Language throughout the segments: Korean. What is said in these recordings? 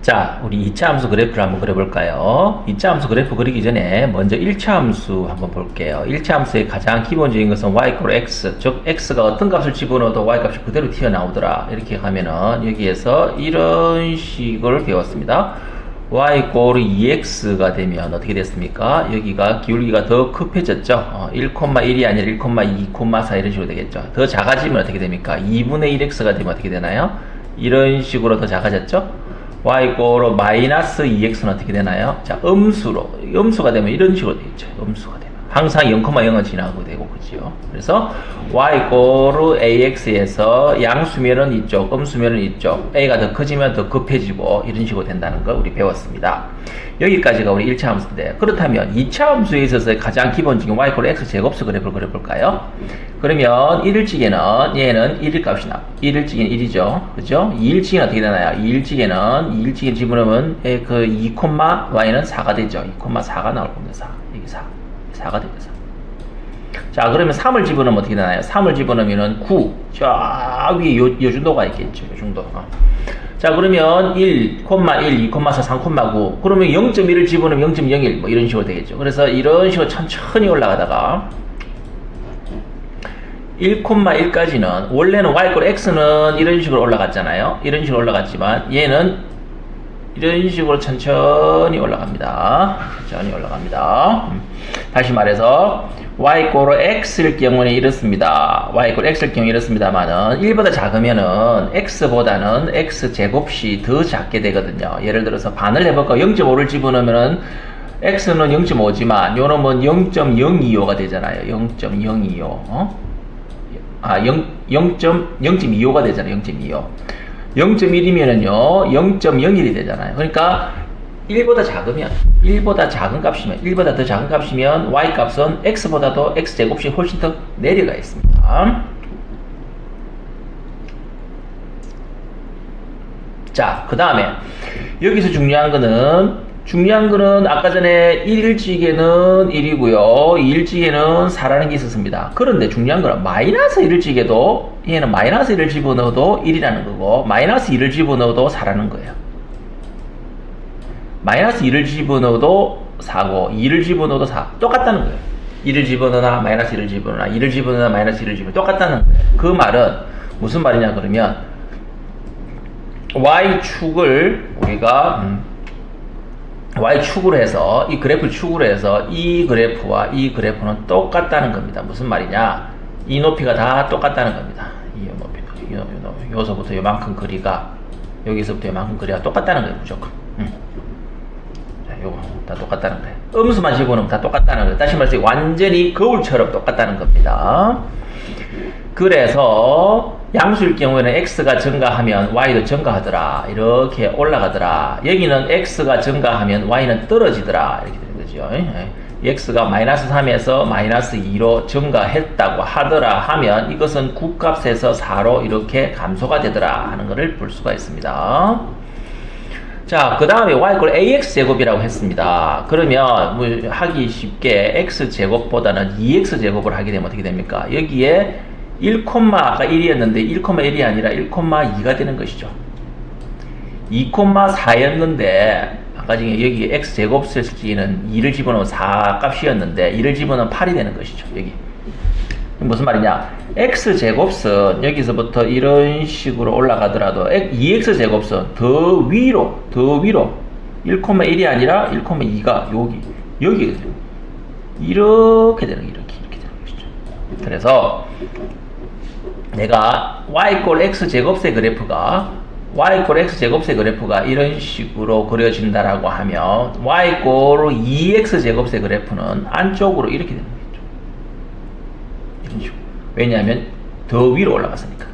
자, 우리 2차 함수 그래프를 한번 그려볼까요? 2차 함수 그래프 그리기 전에 먼저 1차 함수 한번 볼게요. 1차 함수의 가장 기본적인 것은 y = x, 즉 x가 어떤 값을 집어넣어도 y 값이 그대로 튀어나오더라. 이렇게 가면은 여기에서 이런 식을 배웠습니다. y = 2x가 되면 어떻게 됐습니까? 여기가 기울기가 더 급해졌죠. 1,1이 아니라 1,2, 4 이런 식으로 되겠죠. 더 작아지면 어떻게 됩니까? 2분의 1x가 되면 어떻게 되나요? 이런 식으로 더 작아졌죠? y = -2x는 어떻게 되나요? 자, 음수가 되면 이런 식으로 되겠죠. 음수가 되면 항상 0,0은 지나가고 되고, 그죠? 그래서 y = ax에서 양수면은 이쪽, 음수면은 이쪽, a가 더 커지면 더 급해지고 이런 식으로 된다는 거 우리 배웠습니다. 여기까지가 우리 1차 함수인데, 그렇다면 2차 함수에 있어서 가장 기본적인 y = x 제곱수 그래프를 그려볼까요? 그러면 1일cik에는 얘는 1일 값이 나. 1일cik에는 1이죠. 그죠? 2일cik에는 어떻게 되나요? 2일cik에 집어넣으면 그 2,y는 4가 되죠. 2,4가 나올 겁니다. 4. 여기 4가 되죠. 자, 그러면 3을 집어넣으면 어떻게 되나요? 3을 집어넣으면 9. 저 위에 요 정도가 있겠죠. 요 정도. 자, 그러면 1, 2, 4, 3,9. 그러면 0.1을 집어넣으면 0.01 뭐 이런 식으로 되겠죠. 그래서 이런 식으로 천천히 올라가다가 1,1까지는 원래는 y = x는 이런 식으로 올라갔잖아요. 이런 식으로 올라갔지만 얘는 이런 식으로 천천히 올라갑니다. 천천히 올라갑니다. 다시 말해서 y = x일 경우는 이렇습니다. y = x일 경우 이렇습니다만은 1보다 작으면은 x보다는 x 제곱이 더 작게 되거든요. 예를 들어서 반을 해볼까? 0.5를 집어넣으면은 x는 0.5지만 요놈은 0.025가 되잖아요. 0.025. 0.25가 되잖아요. 0.25. 0.1이면은요, 0.01이 되잖아요. 그러니까 1보다 더 작은 값이면 y 값은 x보다도 x 제곱이 훨씬 더 내려가 있습니다. 자, 그 다음에 여기서 중요한 거는 아까 전에 1일cik에는 1이고요. 2일cik에는 4라는 게 있었습니다. 그런데 중요한 거는 -1일cik에도 얘는 -1을 집어넣어도 1이라는 거고 -2를 집어넣어도 4라는 거예요. -2를 집어넣어도 4고 2를 집어넣어도 4. 똑같다는 거예요. 1을 집어넣으나 -1을 집어넣으나 2를 집어넣으나 -1을 집어넣으나 똑같다는 거예요. 그 말은 무슨 말이냐 그러면 Y축을 우리가 Y축으로 해서 이 그래프를 축으로 해서 이 그래프와 이 그래프는 똑같다는 겁니다. 무슨 말이냐? 이 높이가 다 똑같다는 겁니다. 이 높이도 여기서부터 요만큼 거리가 여기서부터 요만큼 거리가 똑같다는 거예요. 무조건. 자, 요거 다 똑같다는 거예요. 음수만 집어넣으면 다 똑같다는 거예요. 다시 말해서 완전히 거울처럼 똑같다는 겁니다. 그래서 양수일 경우에는 x가 증가하면 y도 증가하더라. 이렇게 올라가더라. 여기는 x가 증가하면 y는 떨어지더라. 이렇게 되는 거죠. x가 -3에서 -2로 증가했다고 하더라 하면 이것은 9값에서 4로 이렇게 감소가 되더라 하는 것을 볼 수가 있습니다. 자, 그 다음에 y = ax 제곱이라고 했습니다. 그러면 뭐 하기 쉽게 x 제곱보다는 2x 제곱을 하게 되면 어떻게 됩니까? 여기에 1, 아까 1이었는데 1,1이 아니라 1,2가 되는 것이죠. 2,4였는데 아까 지금 여기 x 제곱 쓸 때는 2를 집어넣으면 4 값이었는데 2를 집어넣으면 8이 되는 것이죠. 여기 무슨 말이냐? x 제곱은 여기서부터 이런 식으로 올라가더라도 2x 제곱은 더 위로 1,1이 아니라 1,2가 여기 이렇게 되는 것이죠. 그래서 내가 y = x 제곱의 그래프가 이런 식으로 그려진다라고 하면 y = 2x 제곱의 그래프는 안쪽으로 이렇게 되는 거죠. 이런 식으로. 왜냐하면 더 위로 올라갔으니까.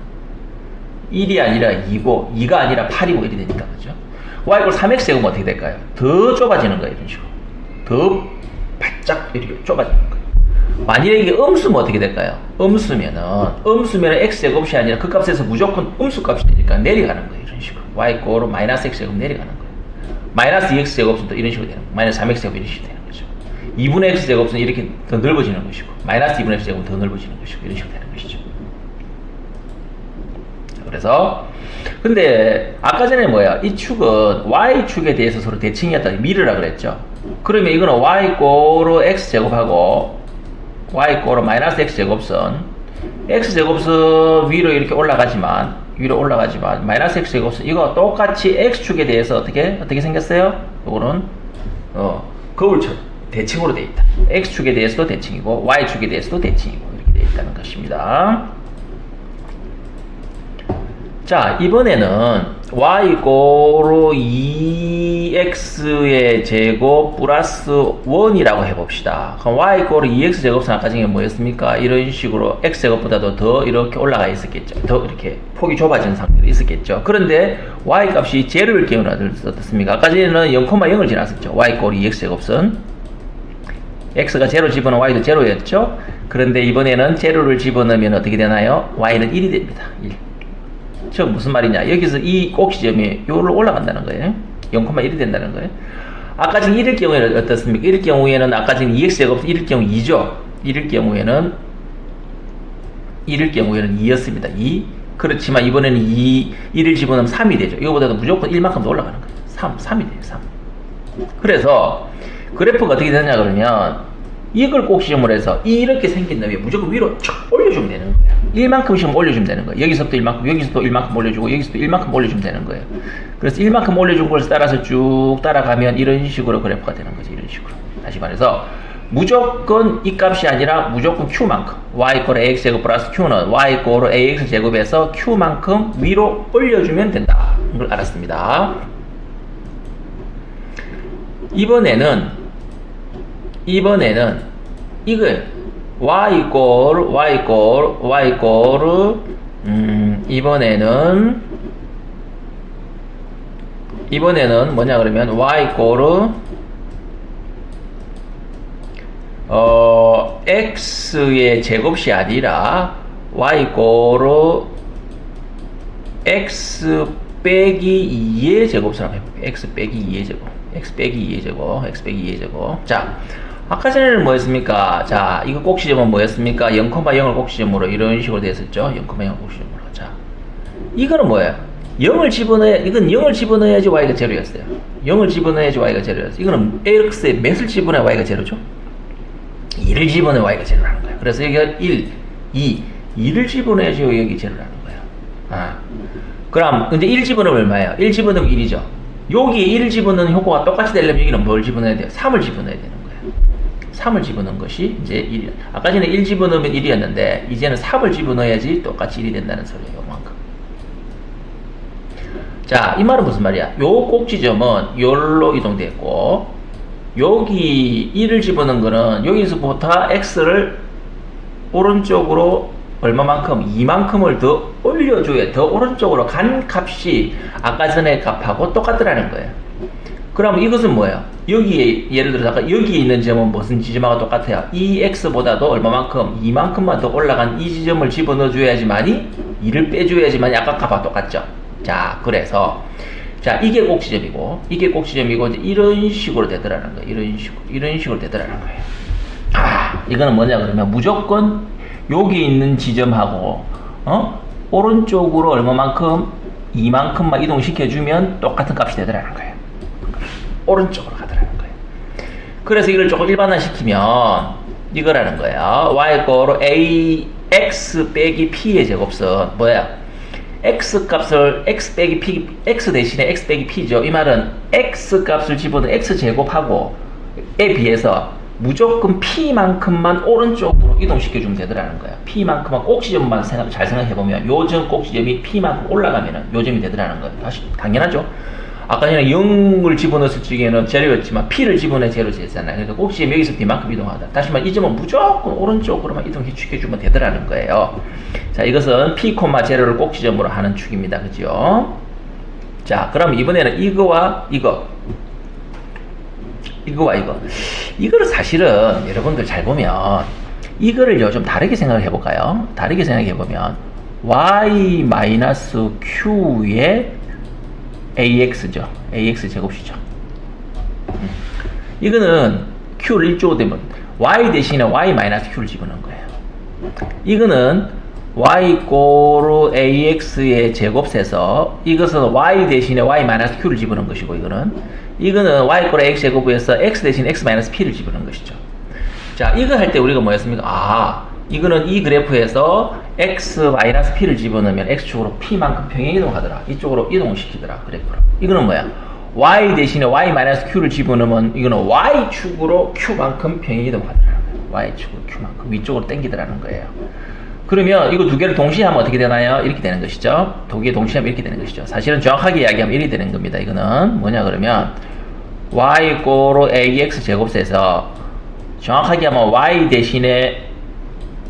1이 아니라 2고 2가 아니라 8이고 이렇게 되니까. 그죠? y = 3x 제곱은 어떻게 될까요? 더 좁아지는 거예요. 이런 식으로. 더 바짝 이렇게 좁아지는 거예요. 만일에 이게 음수면 어떻게 될까요? 음수면은 x제곱이 아니라 그 값에서 무조건 음수값이 되니까 내려가는 거예요. 이런 식으로. y = -x제곱 내려가는 거예요. -2x제곱은 또 이런 식으로 되는 거예요. -3x제곱 이런 식으로 되는 거죠. 2분의 x제곱은 이렇게 더 넓어지는 것이고 -2분의 x제곱은 더 넓어지는 것이고 이런 식으로 되는 것이죠. 그래서 근데 아까 전에 뭐야? 이 축은 y축에 대해서 서로 대칭이었다. 미르라 그랬죠. 그러면 이거는 y 꼬로 x 제곱하고 y 꼬로 마이너스 x 제곱선 x 제곱선 위로 이렇게 올라가지만 마이너스 x 제곱선 이거 똑같이 x축에 대해서 어떻게 생겼어요? 이거는 거울처럼 대칭으로 되어 있다. x축에 대해서도 대칭이고 y축에 대해서도 대칭이고 이렇게 되어 있다는 것입니다. 자, 이번에는 y 고로 2x의 제곱 플러스 1이라고 해봅시다. 그럼 y 고로 2x 제곱은 아까 전에 뭐였습니까? 이런 식으로 x 제곱보다도 더 이렇게 올라가 있었겠죠. 더 이렇게 폭이 좁아진 상태로 있었겠죠. 그런데 y 값이 제로일 경우는 어떻습니까? 아까 전에는 0,0을 지났었죠. y 고로 2x 제곱은 x가 제로 집어넣으면 y도 제로였죠. 그런데 이번에는 제로를 집어넣으면 어떻게 되나요? y는 1이 됩니다. 1. 즉 무슨 말이냐, 여기서 이 꼭지점이 요로 올라간다는 거예요. 0,1이 된다는 거예요. 아까 지금 1일 경우에는 어떻습니까? 1일 경우에는 아까 지금 2x 제곱 1일 경우 2죠. 1일 경우에는 2였습니다. 2. 그렇지만 이번에는 1을 집어넣으면 3이 되죠. 이거보다도 무조건 1만큼 더 올라가는 거예요. 3이 돼요. 3. 그래서 그래프가 어떻게 되느냐 그러면 이걸 꼭지점으로 해서 이렇게 생긴 다음에 무조건 위로 촥 올려주면 되는 거예요. 1만큼씩 올려주면 되는 거예요. 여기서부터 1만큼, 여기서부터 1만큼 올려주고, 여기서부터 1만큼 올려주면 되는 거예요. 그래서 1만큼 올려준 걸 따라서 쭉 따라가면 이런 식으로 그래프가 되는 거죠. 이런 식으로. 다시 말해서 무조건 이 값이 아니라 무조건 q만큼 y 이퀄 ax 제곱 플러스 q는 y 이퀄 ax 제곱에서 q만큼 위로 올려주면 된다. 이걸 알았습니다. 이번에는 이거예요. y 이퀄 이번에는 뭐냐 그러면 y 이퀄 x의 제곱이 아니라 y 이퀄 x 빼기 2의 제곱처럼 해볼게요. x 빼기 2의 제곱, x 빼기 2의 제곱. 자, 아까 전에는 뭐였습니까? 자, 이거 꼭지점은 뭐였습니까? 0,0을 꼭지점으로 이런 식으로 됐었죠? 0,0을 꼭지점으로. 자, 이거는 뭐예요? 0을 집어넣어야지 y가 제로였어요. 0을 집어넣어야지 y가 제로였어요. 이거는 x에 몇을 집어넣어야 y가 제로죠? 2를 집어넣어야 y가 제로라는 거예요. 그래서 여기가 1, 2를 집어넣어야지 여기 제로라는 거예요. 아. 그럼 이제 1 집어넣으면 얼마예요? 1 집어넣으면 1이죠. 여기에 1을 집어넣는 효과가 똑같이 되려면 여기는 뭘 집어넣어야 돼요? 3을 집어넣어야 되는 거예요. 3을 집어넣은 것이 이제 1이에요. 아까 전에 1 집어넣으면 1이었는데 이제는 3을 집어넣어야지 똑같이 1이 된다는 소리예요. 요만큼. 자, 이 말은 무슨 말이야? 요 꼭지점은 요로 이동됐고 여기 1을 집어넣은 거는 여기서부터 x를 오른쪽으로 얼마만큼? 2만큼을 더 올려줘야 더 오른쪽으로 간 값이 아까 전에 값하고 똑같더라는 거예요. 그럼 이것은 뭐예요? 여기에 예를 들어서 아까 여기에 있는 점은 무슨 지점하고 똑같아요? 이 x보다도 얼마만큼? 2만큼만 더 올라간 이 지점을 집어넣어 줘야지만이 2를 빼줘야지만이 아까 값하고 똑같죠. 자, 그래서 자, 이게 꼭지점이고 이게 꼭지점이고 이제 이런 식으로 되더라는 거예요. 이런 식으로 되더라는 거예요. 아, 이거는 뭐냐 그러면 무조건 여기 있는 지점하고 오른쪽으로 얼마만큼 2만큼만 이동시켜주면 똑같은 값이 되더라는 거예요. 오른쪽으로 가더라는 거예요. 그래서 이걸 조금 일반화시키면 이거라는 거예요. y 이퀄 ax 빼기 p의 제곱선 뭐야? x 값을 x 빼기 p, x 대신에 x 빼기 p죠. 이 말은 x 값을 집어넣은 x 제곱하고 에 비해서 무조건 p만큼만 오른쪽으로 이동시켜주면 되더라는 거야. p만큼만 꼭지점만 잘 생각해보면 요점 꼭지점이 p만큼 올라가면은 요점이 되더라는 거예요. 다시 당연하죠. 아까 전에 0을 집어넣었을 적에는 제로였지만 p를 집어넣어 제로 됐잖아요. 그러니까 꼭지점 여기서 p만큼 이동하다. 다시 말해 이 점은 무조건 오른쪽으로만 이동시켜주면 되더라는 거예요. 자, 이것은 p, 제로를 꼭지점으로 하는 축입니다. 그죠? 자, 그럼 이번에는 이거와 이거를 사실은 여러분들 잘 보면 이거를 좀 다르게 생각해 볼까요? 다르게 생각해 보면 y-q의 ax죠. ax 제곱이죠. 이거는 q를 1조 되면 y 대신에 y-q를 집어넣은 거예요. 이거는 y 꼬르 ax의 제곱에서 이것은 y 대신에 y 마이너스 q를 집어넣은 것이고 이거는 y 꼬르 x 제곱에서 x 대신 x 마이너스 p를 집어넣은 것이죠. 자, 이거 할 때 우리가 뭐였습니까? 이거는 이 그래프에서 x 마이너스 p를 집어넣으면 x축으로 p만큼 평행 이동하더라. 이쪽으로 이동을 시키더라. 그래프로. 이거는 뭐야? y 대신에 y 마이너스 q를 집어넣으면 이거는 y축으로 q만큼 평행 이동하더라. y축으로 q만큼 위쪽으로 당기더라는 거예요. 그러면 이거 두 개를 동시에 하면 어떻게 되나요? 이렇게 되는 것이죠. 두 개 동시에 하면 이렇게 되는 것이죠. 사실은 정확하게 이야기하면 이렇게 되는 겁니다. 이거는 뭐냐 그러면 y 꼬르 ax 제곱에서 정확하게 하면 y 대신에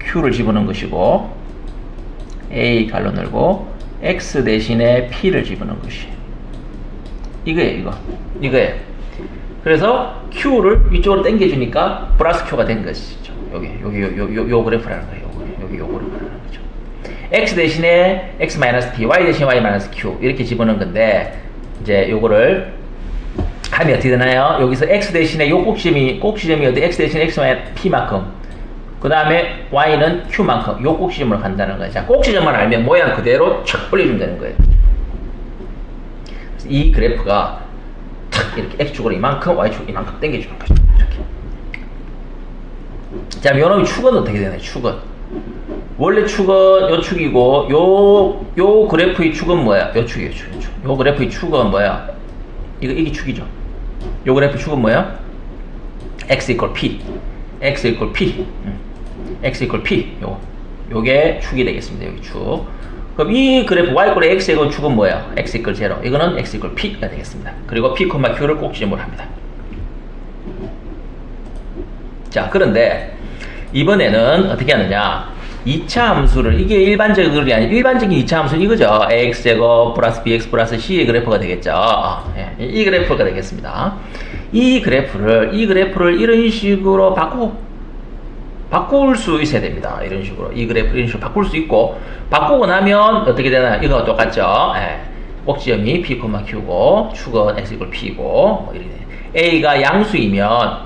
q를 집어넣은 것이고 a 갈로 넣고 x 대신에 p를 집어넣은 것이 이거예요. 이거예요. 그래서 q를 위쪽으로 당겨주니까 플러스 q가 된 것이죠. 요 그래프라는 거예요. 요 그래프라는 거죠. x 대신에 x 마이너스 p, y 대신에 y 마이너스 q 이렇게 집어넣은 건데 이제 요거를 하면 어떻게 되나요? 여기서 x 대신에 요 꼭지점이 어디 x 대신에 x 마이너스 p만큼 그 다음에 y는 q만큼 요 꼭지점으로 간다는 거예요. 자, 꼭지점만 알면 모양 그대로 촥 올려주면 되는 거예요. 그래서 이 그래프가 탁 이렇게 x축으로 이만큼 y축으로 이만큼 당겨주는 거죠. 이렇게. 자, 요놈의 축은 어떻게 되나요? 축은 원래 축은 요 축이고 요 그래프의 축은 뭐야? 요 축이에요. 요 그래프의 축은 뭐야? 이게 축이죠. 요 그래프 축은 뭐야? x equal p x equal p x equal p 요게 축이 되겠습니다. 여기 축. 그럼 이 그래프 y equal x의 축은 뭐야? x equal 0. 이거는 x equal p가 되겠습니다. 그리고 p, q를 꼭지점으로 합니다. 자, 그런데 이번에는 어떻게 하느냐? 2차 함수를 이게 일반적인 글이 아니라 일반적인 2차 함수는 이거죠. ax제곱 플러스 bx 플러스 c의 그래프가 되겠죠. 이 그래프가 되겠습니다. 이 그래프를 이런 식으로 바꿀 수 있어야 됩니다. 이런 식으로 이 그래프 이런 식으로 바꿀 수 있고 바꾸고 나면 어떻게 되나요? 이거 똑같죠. 꼭지점이 p, q고 축은 x equal p고 뭐 이렇게 a가 양수이면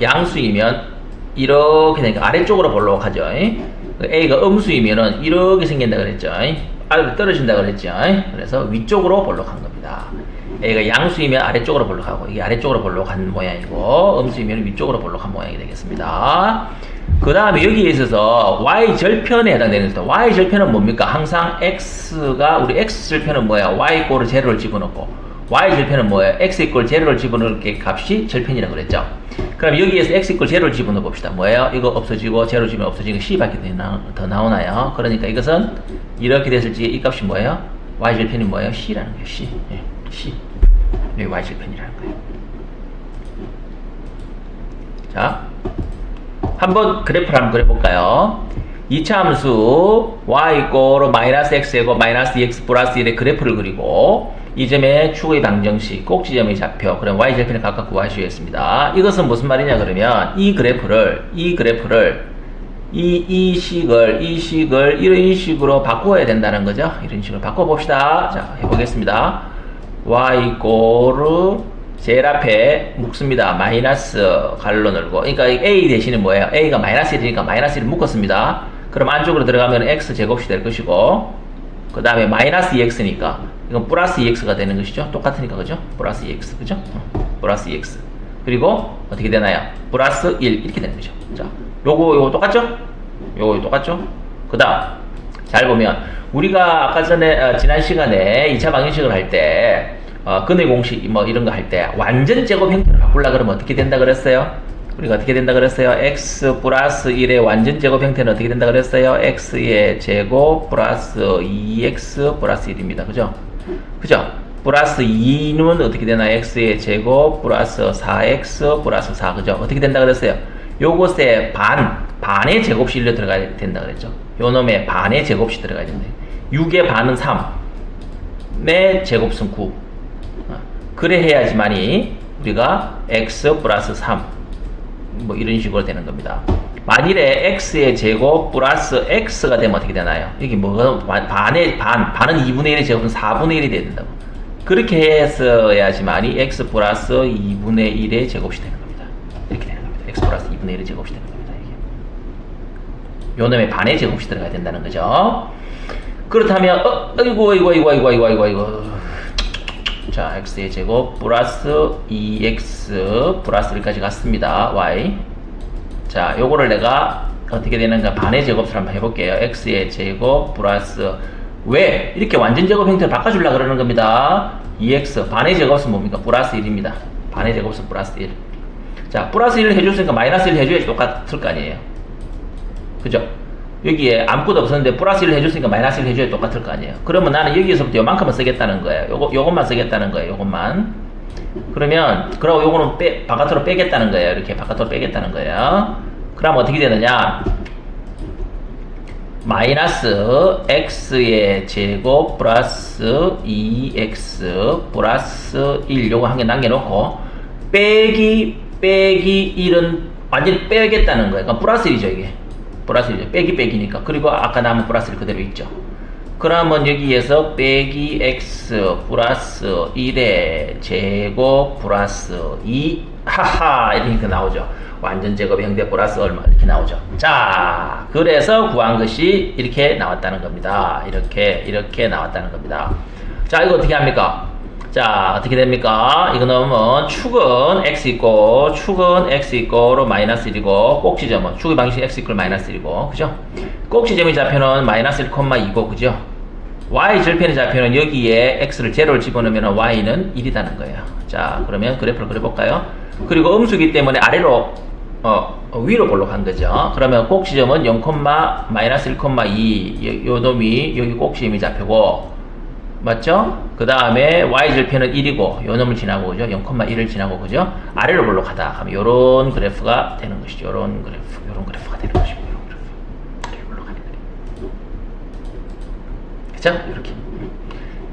이렇게 되니까 아래쪽으로 볼록 하죠. a가 음수이면은 이렇게 생긴다 그랬죠. 아래로 떨어진다 그랬죠. 그래서 위쪽으로 볼록한 겁니다. a가 양수이면 아래쪽으로 볼록하고 이게 아래쪽으로 볼록한 모양이고 음수이면 위쪽으로 볼록한 모양이 되겠습니다. 그 다음에 여기에 있어서 y절편에 해당되는 것도 y절편은 뭡니까? 항상 x가 우리 x절편은 뭐야? y 이꼴 0를 집어넣고 y절편은 뭐예요? x 이꼴 0를 집어넣을 게 값이 절편이라고 그랬죠. 그럼 여기에서 x 이꼴 0를 집어넣어 봅시다. 뭐예요? 이거 없어지고 0 집으면 없어지고 c밖에 더 나오나요? 그러니까 이것은 이렇게 됐을 때 이 값이 뭐예요? y절편이 뭐예요? c라는 거예요. c. c. 여기 y절편이라는 거예요. 자, 한번 그래프를 한번 그려볼까요? 2차 함수 y 이꼴 마이너스 x제곱 마이너스 2x 플러스 1의 그래프를 그리고 이 점의 축의 방정식 꼭지점의 좌표 그럼 y절편을 각각 구하시겠습니다. 이것은 무슨 말이냐 그러면 이 식을 이런 식으로 바꾸어야 된다는 거죠. 이런 식으로 바꿔봅시다. 자, 해보겠습니다. y 이꼴 제일 앞에 묶습니다. 마이너스 가로 넣고 그러니까 a 대신에 뭐예요? a가 마이너스 1이니까 마이너스 1을 묶었습니다. 그럼 안쪽으로 들어가면 x 제곱이 될 것이고 그 다음에 마이너스 2x니까 이건 플러스 2x가 되는 것이죠. 똑같으니까 그죠? 플러스 2x 그죠? 플러스 2x 그리고 어떻게 되나요? 플러스 1 이렇게 되는 거죠. 자, 요거 똑같죠? 요거 똑같죠? 그 다음 잘 보면 우리가 아까 전에 지난 시간에 2차 방정식을 할 때 근의 공식 뭐 이런 거 할 때 완전 제곱 형태로 바꾸려 그러면 어떻게 된다 그랬어요? 우리가 어떻게 된다 그랬어요? x 플러스 1의 완전 제곱 형태는 어떻게 된다 그랬어요? x의 제곱 플러스 2x 플러스 1입니다. 그죠? 그죠? 플러스 2는 어떻게 되나요? x의 제곱 플러스 4x 플러스 4 그죠? 어떻게 된다 그랬어요? 요것에 반의 제곱이 일로 들어가야 된다 그랬죠? 요 놈에 반의 제곱이 들어가야 된다. 6의 반은 3의 제곱은 9 그래 해야지만이 우리가 x 플러스 3 뭐 이런 식으로 되는 겁니다. 만일에 x의 제곱 플러스 x가 되면 어떻게 되나요? 여기 뭐가 반은 2분의 1의 제곱은 4분의 1이 돼야 된다고. 그렇게 했어야지만이 x 플러스 2분의 1의 제곱이 되는 겁니다. 이렇게 되는 겁니다. x 플러스 2분의 1의 제곱이 되는 겁니다. 요 놈의 반의 제곱이 들어가야 된다는 거죠. 그렇다면 아이고 자, x의 제곱 플러스 2x 플러스 1까지 갔습니다. y. 자, 요거를 내가 어떻게 되는가 반의 제곱을 한번 해볼게요. x의 제곱 플러스 왜 이렇게 완전 제곱 형태를 바꿔주려고 그러는 겁니다. 2x 반의 제곱은 뭡니까? 플러스 1입니다. 반의 제곱은 플러스 1. 자, 플러스 1을 해줬으니까 마이너스 1 해줘야지 똑같을 거 아니에요. 그죠? 여기에 아무것도 없었는데 플러스 1을 해줬으니까 마이너스 1 해줘야 똑같을 거 아니에요. 그러면 나는 여기에서부터 요만큼만 쓰겠다는 거예요. 요것만 쓰겠다는 거예요. 요것만. 그러면 그러고 요거는 바깥으로 빼겠다는 거예요. 이렇게 바깥으로 빼겠다는 거예요. 그럼 어떻게 되느냐? 마이너스 x의 제곱 플러스 2x 플러스 1 요거 한 개 남겨놓고 빼기 1은 완전히 빼겠다는 거예요. 그러니까 플러스 1이죠 이게. 플러스 1이죠. 빼기니까. 그리고 아까 남은 플러스 1 그대로 있죠. 그러면 여기에서 빼기 x 플러스 1의 제곱 플러스 2 하하 이렇게 나오죠. 완전 제곱의 형태 플러스 얼마 이렇게 나오죠. 자, 그래서 구한 것이 이렇게 나왔다는 겁니다. 이렇게 나왔다는 겁니다. 자, 이거 어떻게 합니까? 자, 어떻게 됩니까? 이거 넣으면 축은 x 있고로 마이너스 1이고 꼭지점은 축의 방식이 x 이퀄 마이너스 1이고 그죠? 꼭지점의 좌표는 마이너스 1,2고 그죠? y 절편의 좌표는 여기에 x를 제로를 집어넣으면 y는 1이라는 거예요. 자, 그러면 그래프를 그려볼까요? 그리고 음수기 때문에 아래로 위로 볼록한 거죠. 그러면 꼭지점은 0, 마이너스 1,2 요 놈이 여기 꼭지점이 좌표고 맞죠? 그 다음에 y절편은 1이고 요 놈을 지나고 그죠? 0,1을 지나고 그죠? 아래로 볼록하다 하면 요런 그래프가 되는 것이죠. 요런 그래프가 되는 것이고 요런 그래프 아래로 볼록하는 그래프 그죠? 이렇게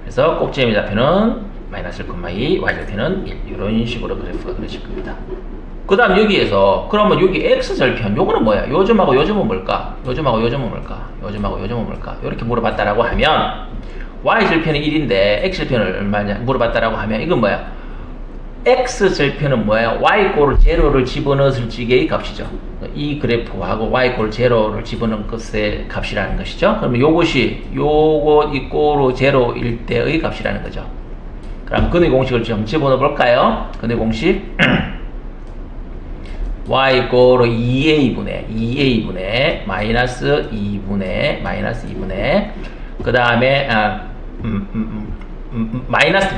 그래서 꼭지점의 좌표는 마이너스 1,2 y절편은 1 이런 식으로 그래프가 그려질 겁니다. 그 다음 여기에서 그러면 여기 x절편 요거는 뭐야? 요점하고 요점은 뭘까? 요점하고 요점은 뭘까? 이렇게 물어봤다라고 하면 y절편이 1인데 x절편을 얼마냐 물어봤다라고 하면 이건 뭐야? x절편은 뭐야? y꼴 제로를 집어넣었을 적의 값이죠. 이 그래프하고 y꼴 제로를 집어넣은 것의 값이라는 것이죠. 그러면 요것이 요거 이꼴로 제로일 때의 값이라는 거죠. 그럼 근의 공식을 좀 집어넣어 볼까요? 근의 공식 y 이꼴로 2a분의 마이너스 2분의 그 다음에 마이너스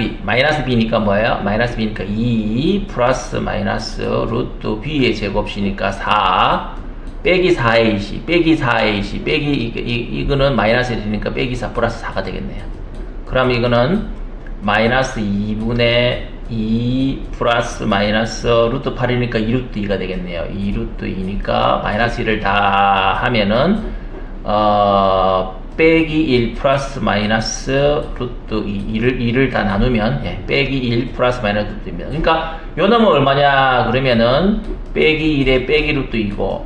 b니까 뭐예요? 마이너스 b니까 2 플러스 마이너스 루트 b의 제곱이니까 4 빼기 4ac 이거는 마이너스 1이니까 빼기 4 플러스 4가 되겠네요. 그럼 이거는 마이너스 2분의 2 플러스 마이너스 루트 8이니까 2루트 2가 되겠네요. 2루트 2니까 마이너스 1을 다 하면은 빼기 1 플러스 마이너스 루트 2를 다 나누면 빼기 1 플러스 마이너스 루트입니다. 그러니까 요 놈은 얼마냐 그러면은 빼기 1에 빼기 루트 2고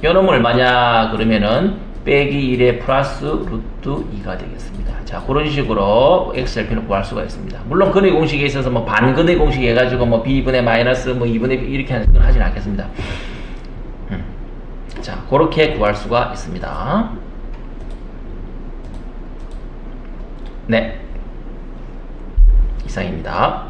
요 놈은 얼마냐 그러면은 빼기 1에 플러스 루트 2가 되겠습니다. 자, 그런 식으로 x절편을 구할 수가 있습니다. 물론 근의 공식에 있어서 뭐 반근의 공식 해가지고 뭐 b분의 마이너스 뭐 2분의 b 이렇게 하진 않겠습니다. 자, 그렇게 구할 수가 있습니다. 네, 이상입니다.